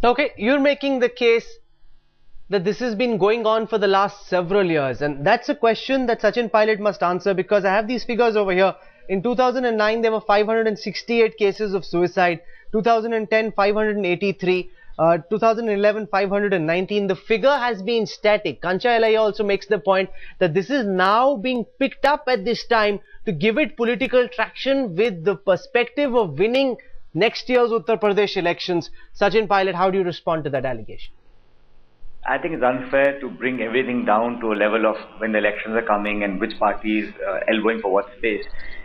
Okay, you're making the case that this has been going on for the last several years, and that's a question that Sachin Pilot must answer, because I have these figures over here. In 2009 there were 568 cases of suicide, 2010 583, 2011 519. The figure has been static. Kancha Elaiya also makes the point that this is now being picked up at this time to give it political traction with the perspective of winning next year's Uttar Pradesh elections. Sachin Pilot, how do you respond to that allegation? I think it's unfair to bring everything down to a level of when the elections are coming and which party is elbowing for what space.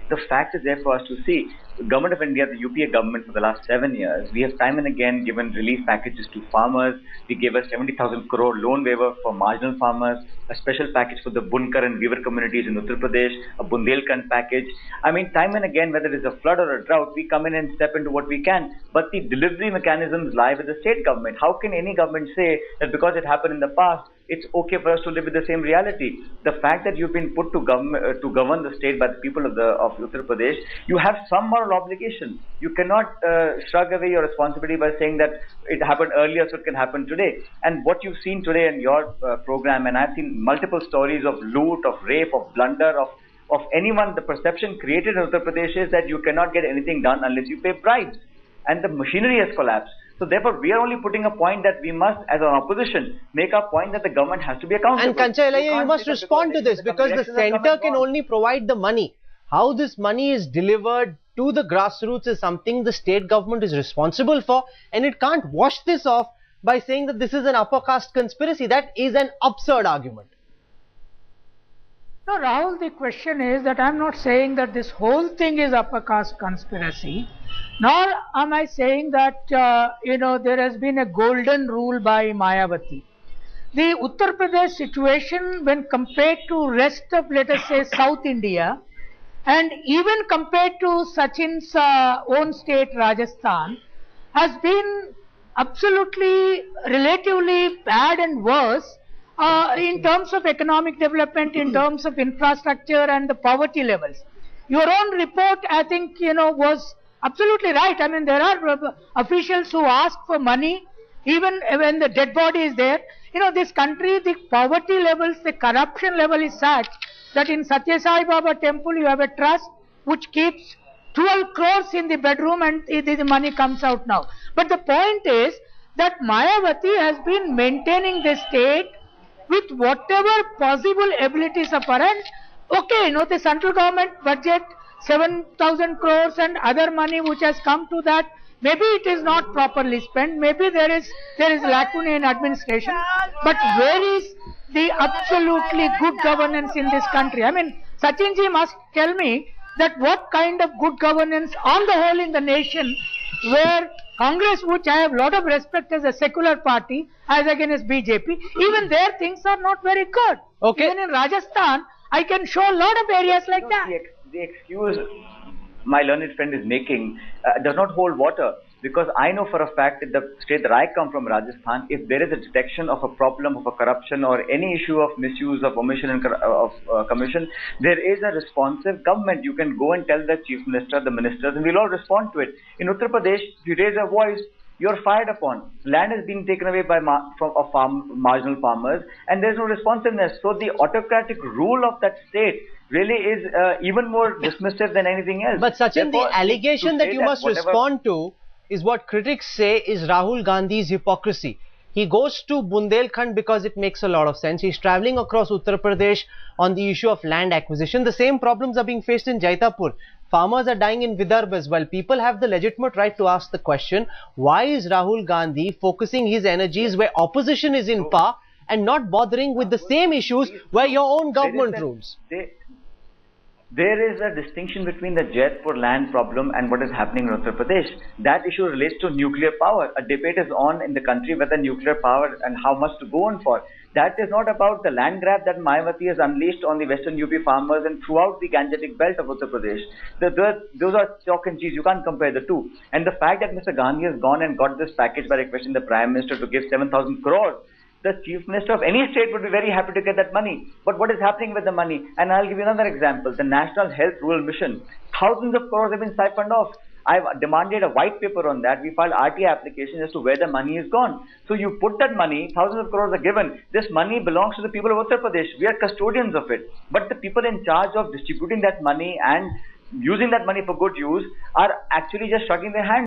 The fact is there for us to see. The Government of India, the UPA government for the last 7 years, we have time and again given relief packages to farmers. We gave a 70,000 crore loan waiver for marginal farmers, a special package for the Bunkar and Weaver communities in Uttar Pradesh, a Bundelkhand package. I mean, time and again, whether it's a flood or a drought, we come in and step into what we can. But the delivery mechanisms lie with the state government. How can any government say that because it happened in the past, it's okay for us to live with the same reality? The fact that you've been put to govern the state by the people of Uttar Pradesh, you have some moral obligation. You cannot shrug away your responsibility by saying that it happened earlier, so it can happen today. And what you've seen today in your program, and I've seen multiple stories of loot, of rape, of blunder, of anyone. The perception created in Uttar Pradesh is that you cannot get anything done unless you pay bribes, and the machinery has collapsed. So therefore, we are only putting a point that we must, as an opposition, make a point that the government has to be accountable. And Kancha Elaiya, you must respond to this, because the centre can only provide the money. How this money is delivered to the grassroots is something the state government is responsible for, and it can't wash this off by saying that this is an upper caste conspiracy. That is an absurd argument. No, Rahul, the question is that I'm not saying that this whole thing is upper caste conspiracy, nor am I saying that, there has been a golden rule by Mayawati. The Uttar Pradesh situation, when compared to rest of, let us say, South India, and even compared to Sachin's own state, Rajasthan, has been absolutely relatively bad and worse in terms of economic development, in terms of infrastructure and the poverty levels. Your own report, I think, was absolutely right. I mean, there are officials who ask for money even when the dead body is there. This country, the poverty levels, the corruption level is such that in Satya Sai Baba temple you have a trust which keeps 12 crores in the bedroom, and the money comes out now. But the point is that Mayawati has been maintaining the state with whatever possible abilities apparent. Okay, the central government budget 7,000 crores and other money which has come to that, maybe it is not properly spent, maybe there is lacuna in administration, but where is the absolutely good governance in this country? I mean, Sachinji must tell me that what kind of good governance on the whole in the nation, where Congress, which I have a lot of respect as a secular party, as against BJP, even there things are not very good. Okay. Even in Rajasthan, I can show a lot of areas like that. The excuse my learned friend is making does not hold water, because I know for a fact that the state that I come from, Rajasthan, if there is a detection of a problem of a corruption or any issue of misuse of omission and commission, there is a responsive government. You can go and tell the chief minister, the ministers, and we'll all respond to it. In Uttar Pradesh, if you raise a voice, you're fired upon. Land is being taken away by marginal farmers, and there's no responsiveness. So the autocratic rule of that state really is even more dismissive than anything else. But Sachin, the allegation that you must respond to is what critics say is Rahul Gandhi's hypocrisy. He goes to Bundelkhand because it makes a lot of sense. He's travelling across Uttar Pradesh on the issue of land acquisition. The same problems are being faced in Jaitapur. Farmers are dying in Vidarbha as well. People have the legitimate right to ask the question, why is Rahul Gandhi focusing his energies where opposition is in power and not bothering with the same issues where your own government rules? There is a distinction between the Jaitpur land problem and what is happening in Uttar Pradesh. That issue relates to nuclear power. A debate is on in the country whether nuclear power and how much to go on for. That is not about the land grab that Mayawati has unleashed on the western UP farmers and throughout the Gangetic belt of Uttar Pradesh. Those are chalk and cheese. You can't compare the two. And the fact that Mr. Gandhi has gone and got this package by requesting the Prime Minister to give 7,000 crores, the Chief Minister of any state would be very happy to get that money. But what is happening with the money? And I'll give you another example. The National Health Rural Mission. Thousands of crores have been siphoned off. I've demanded a white paper on that. We filed RTI applications as to where the money is gone. So you put that money, thousands of crores are given. This money belongs to the people of Uttar Pradesh. We are custodians of it. But the people in charge of distributing that money and using that money for good use are actually just shrugging their hands.